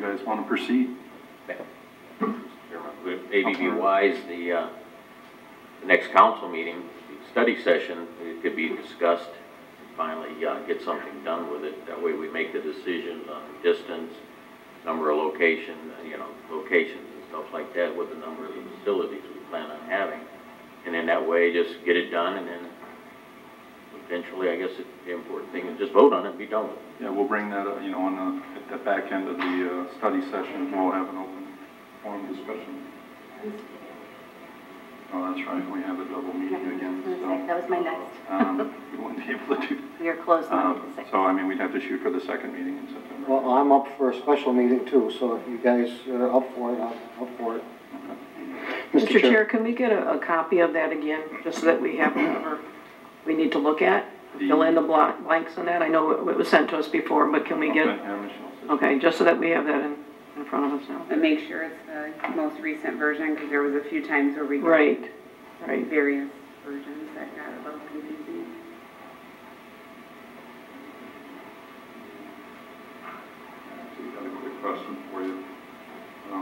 guys want to proceed. Would maybe be wise, the next council meeting, the study session, it could be discussed, and finally get something done with it. That way we make the decisions on distance, number of locations and stuff like that, with the number of the facilities we plan on having. And then that way just get it done, and then eventually I guess the important thing is just vote on it and be done with it. Yeah, we'll bring that up, at the back end of the study session, we'll have an open forum discussion. Oh, that's right, we have a double meeting again. So, that was my next. We wouldn't be able to do. We are closed on the 6th. So, I mean, we'd have to shoot for the second meeting in September. Well, I'm up for a special meeting too, so if you guys are up for it, I'm up for it. Okay. Mr. Chair, can we get a copy of that again, just so that we have whatever we need to look at? Fill in the blanks on that. I know it was sent to us before, but can we get, okay, just so that we have that in front of us now. And make sure it's the most recent version, because there was a few times where we got Right. various versions that got a little confusing. Actually, got a quick question for you. I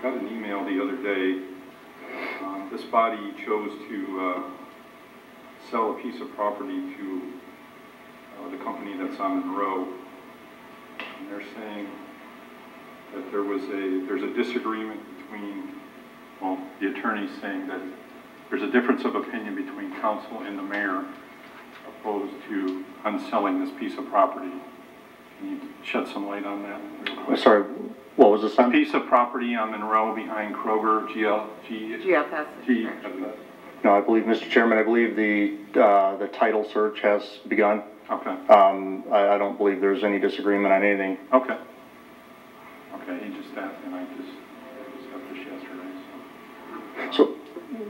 got an email the other day. This body chose to sell a piece of property to the company that's on Monroe. And they're saying that there's a disagreement between, well, the attorney's saying that there's a difference of opinion between council and the mayor opposed to unselling this piece of property. Can you shed some light on that real quick? Sorry, what was this on? A piece of property on Monroe behind Kroger, GFS. No, I believe, Mr. Chairman, I believe the title search has begun. Okay. I don't believe there's any disagreement on anything. Okay. Okay, he just asked, and I just got this yesterday. So,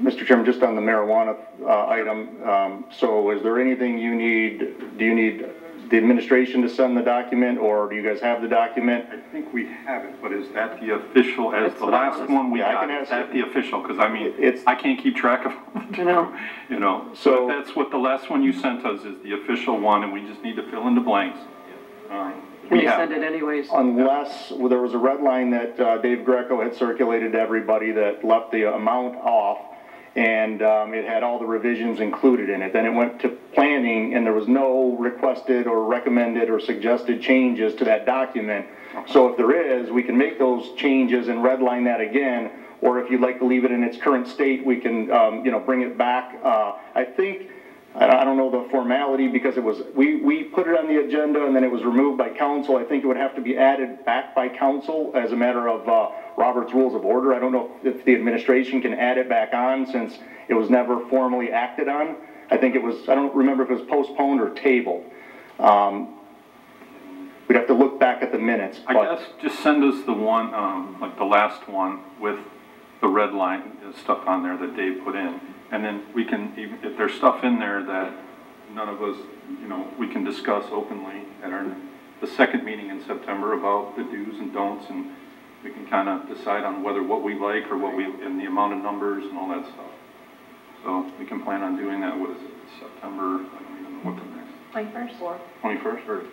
Mr. Chairman, just on the marijuana item, so is there anything you need, do you need the administration to send the document, or do you guys have the document? I think we have it, but is that the official, as the last one we got, is that the official? Because I mean, I can't keep track of it. So that's what the last one you sent us is the official one, and we just need to fill in the blanks. Can you send it anyways? Unless, well, there was a red line that Dave Greco had circulated to everybody that left the amount off, and it had all the revisions included in it. Then it went to planning, and there was no requested or recommended or suggested changes to that document. So if there is, we can make those changes and redline that again, or if you'd like to leave it in its current state, we can, bring it back. I think, I don't know the formality, because it was, we put it on the agenda and then it was removed by council. I think it would have to be added back by council as a matter of Robert's Rules of Order. I don't know if the administration can add it back on, since it was never formally acted on. I think it was, I don't remember if it was postponed or tabled. We'd have to look back at the minutes. I guess just send us the one, like the last one with the red line stuff on there that Dave put in. And then we can, even if there's stuff in there that none of us, we can discuss openly at the second meeting in September about the do's and don'ts, and we can kind of decide on what we like or and the amount of numbers and all that stuff. So we can plan on doing that. What is it, September? I don't even know what the next. 21st? 21st or?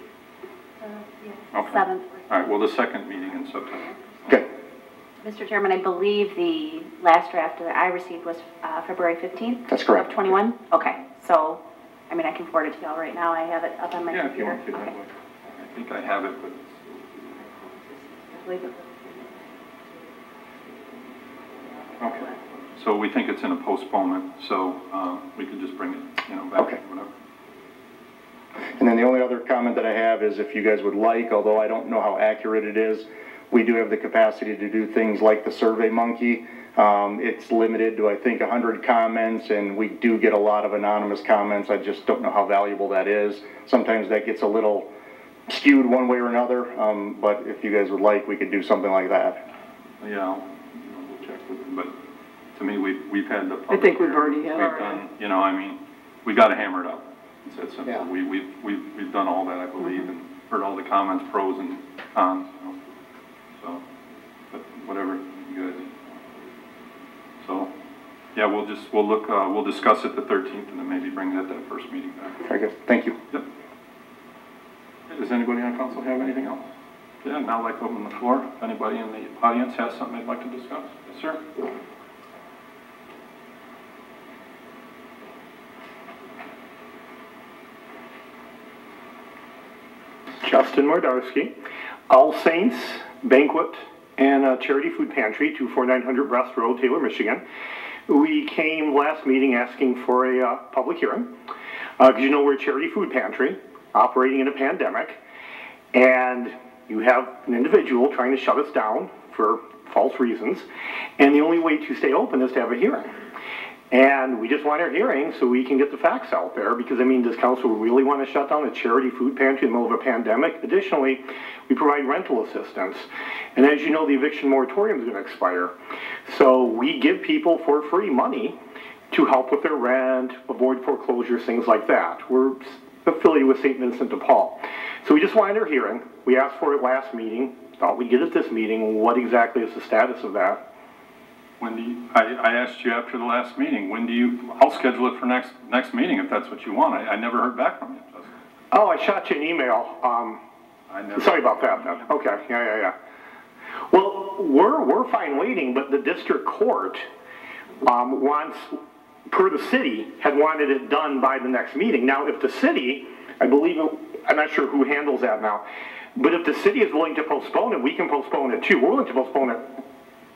Yeah, Okay. 7th. All right. Well, the second meeting in September. Okay. Mr. Chairman, I believe the last draft that I received was February 15th? That's correct. Of 21? Okay, so, I mean, I can forward it to y'all right now. I have it up on my computer. Yeah, if you want to that way. I think I have it, but okay. So we think it's in a postponement, so we could just bring it, back. Okay. Whatever. And then the only other comment that I have is, if you guys would like, although I don't know how accurate it is, we do have the capacity to do things like the Survey Monkey. It's limited to, I think, 100 comments, and we do get a lot of anonymous comments. I just don't know how valuable that is. Sometimes that gets a little skewed one way or another, but if you guys would like, we could do something like that. Yeah, we'll check with them, but to me, we've had the public. I think we've already had We've done, I mean, we got to hammer it up. It's that simple. Yeah. We've done all that, I believe, and heard all the comments, pros and cons. So, but whatever you guys. So, yeah, we'll discuss it the 13th, and then maybe bring that first meeting back. Very good. Thank you. Yep. Does anybody on council have anything else? Yeah, now I'd like to open the floor. If anybody in the audience has something they'd like to discuss. Yes, sir. Justin Mordarski, All Saints Banquet and Charity Food Pantry, 24900 Breast Road, Taylor, Michigan. We came last meeting asking for a public hearing, because you know we're a charity food pantry operating in a pandemic, and you have an individual trying to shut us down for false reasons, and the only way to stay open is to have a hearing. And we just want our hearing so we can get the facts out there, because, I mean, does council really want to shut down a charity food pantry in the middle of a pandemic? Additionally, we provide rental assistance. And as you know, the eviction moratorium is going to expire. So we give people for free money to help with their rent, avoid foreclosures, things like that. We're affiliated with St. Vincent de Paul. So we just wanted our hearing. We asked for it last meeting, thought we'd get it this meeting. What exactly is the status of that? When do you, I asked you after the last meeting, when do you, I'll schedule it for next meeting if that's what you want. I never heard back from you, Justin. Oh, I shot you an email. Sorry about that then. Okay, yeah. Well, we're fine waiting, but the district court wants, per the city, had wanted it done by the next meeting. Now, if the city, I believe, I'm not sure who handles that now, but if the city is willing to postpone it, we can postpone it too. We're willing to postpone it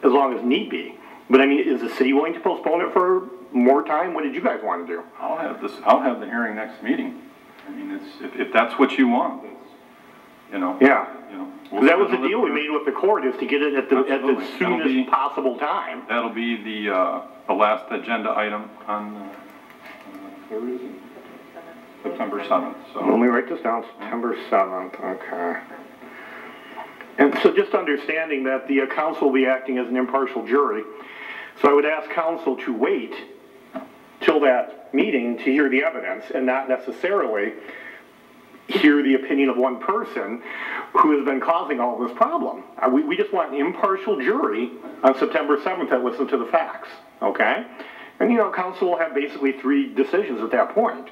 as long as need be. But I mean, is the city willing to postpone it for more time? What did you guys want to do? I'll have the hearing next meeting. I mean, if that's what you want, that's, you know. Yeah. You know. Because that was the deal we made with the court, is to get it at the soonest possible time. That'll be the last agenda item on, September 7th. So. Let me write this down, September 7th, okay. And so just understanding that the council will be acting as an impartial jury, so I would ask council to wait till that meeting to hear the evidence and not necessarily hear the opinion of one person who has been causing all this problem. We just want an impartial jury on September 7th that listen to the facts, okay? And you know, council will have basically 3 decisions at that point.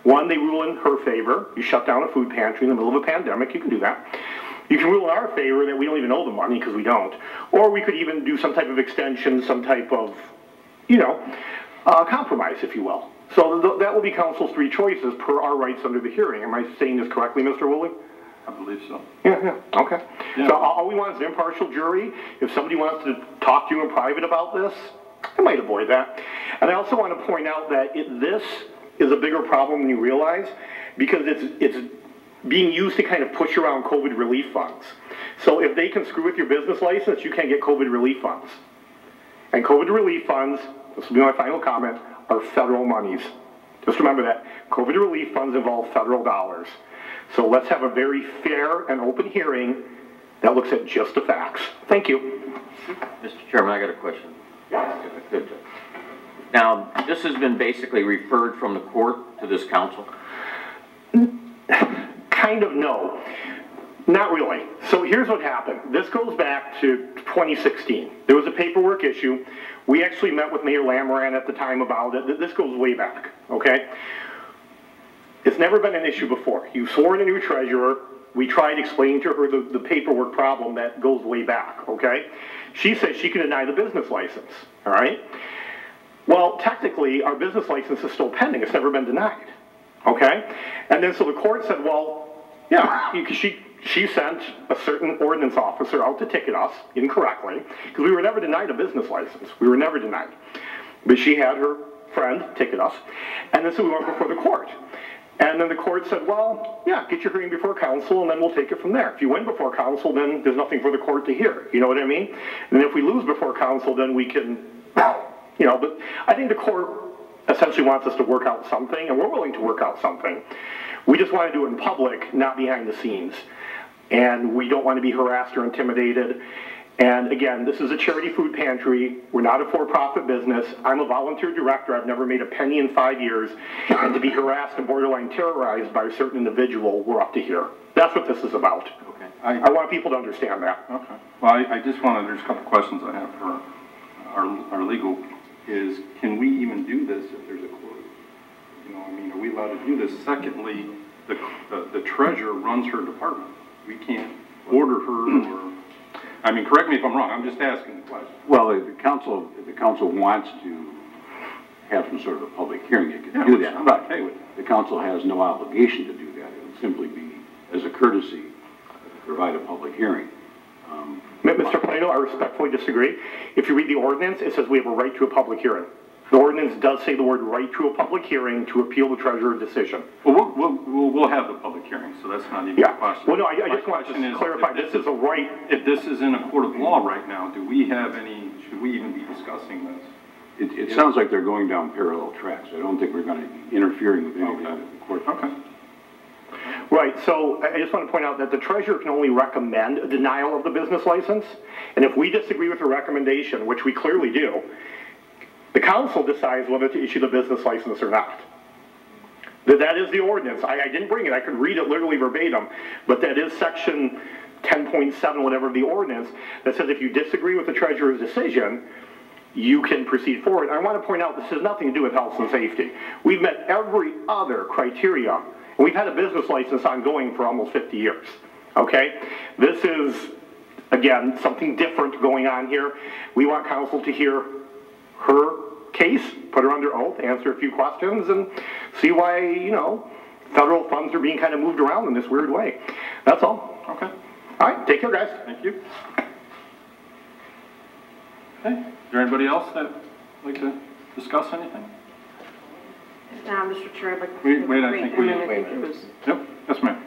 One, they rule in her favor. You shut down a food pantry in the middle of a pandemic, you can do that. You can rule in our favor that we don't even owe the money, because we don't. Or we could even do some type of extension, some type of, you know, compromise, if you will. So that will be council's 3 choices per our rights under the hearing. Am I saying this correctly, Mr. Woolley? I believe so. Yeah, okay. Yeah. So all we want is an impartial jury. If somebody wants to talk to you in private about this, I might avoid that. And I also want to point out that this is a bigger problem than you realize, because it's being used to kind of push around COVID relief funds. So if they can screw with your business license, you can't get COVID relief funds. And COVID relief funds, this will be my final comment, are federal monies. Just remember that. COVID relief funds involve federal dollars. So let's have a very fair and open hearing that looks at just the facts. Thank you. Mr. Chairman, I got a question. Yes. If I could. Now, this has been basically referred from the court to this council? Kind of no. Not really. So here's what happened. This goes back to 2016. There was a paperwork issue. We actually met with Mayor Lamoran at the time about it. This goes way back, okay? It's never been an issue before. You swore in a new treasurer. We tried explaining to her the paperwork problem that goes way back, okay? She said she can deny the business license, all right? Well, technically, our business license is still pending. It's never been denied, okay? And then so the court said, well, yeah, she sent a certain ordinance officer out to ticket us incorrectly, because we were never denied a business license. We were never denied. But she had her friend ticket us, and then so we went before the court. And then the court said, well, yeah, get your hearing before council, and then we'll take it from there. If you win before council, then there's nothing for the court to hear. You know what I mean? And if we lose before council, then we can, you know, but I think the court essentially wants us to work out something, and we're willing to work out something. We just want to do it in public, not behind the scenes. And we don't want to be harassed or intimidated. And again, this is a charity food pantry. We're not a for-profit business. I'm a volunteer director. I've never made a penny in 5 years. And to be harassed and borderline terrorized by a certain individual, we're up to here. That's what this is about. Okay. I want people to understand that. Okay. Well, I just wanted, there's a couple questions I have for our legal, is can we even do this if there's a court? You know, I mean, are we allowed to do this? Secondly, the treasurer runs her department. We can't order her, or, I mean, correct me if I'm wrong, I'm just asking the question. Well, if the council wants to have some sort of a public hearing, it Yeah, can do which that. I'm But okay with. the council has no obligation to do that. It would simply be, as a courtesy, provide a public hearing. Mr. Plato, I respectfully disagree. If you read the ordinance, it says we have a right to a public hearing. The ordinance does say the word right to a public hearing to appeal the treasurer's decision. Well, we'll have the public hearing, so that's not even a Yeah. question. Well, no, I My just want question to is, clarify, if this is a right. If this is in a court of law right now, do we have any, should we even be discussing this? It sounds like they're going down parallel tracks. I don't think we're going to be interfering with anything that the court. Okay. Right, so I just want to point out that the treasurer can only recommend a denial of the business license, and if we disagree with the recommendation, which we clearly do, the council decides whether to issue the business license or not. That is the ordinance. I didn't bring it, I could read it literally verbatim, but that is section 10.7, whatever, of the ordinance, that says if you disagree with the treasurer's decision, you can proceed forward. I want to point out this has nothing to do with health and safety. We've met every other criteria, and we've had a business license ongoing for almost 50 years, okay? This is, again, something different going on here. We want council to hear her case, put her under oath, answer a few questions, and see why, you know, federal funds are being kind of moved around in this weird way. That's all. Okay, All right, take care, guys. thank you. Okay, is there anybody else that'd like to discuss anything? Now, Mr. Chair, I'd like to. Wait, I think we, I think it was. yep, yes, ma'am.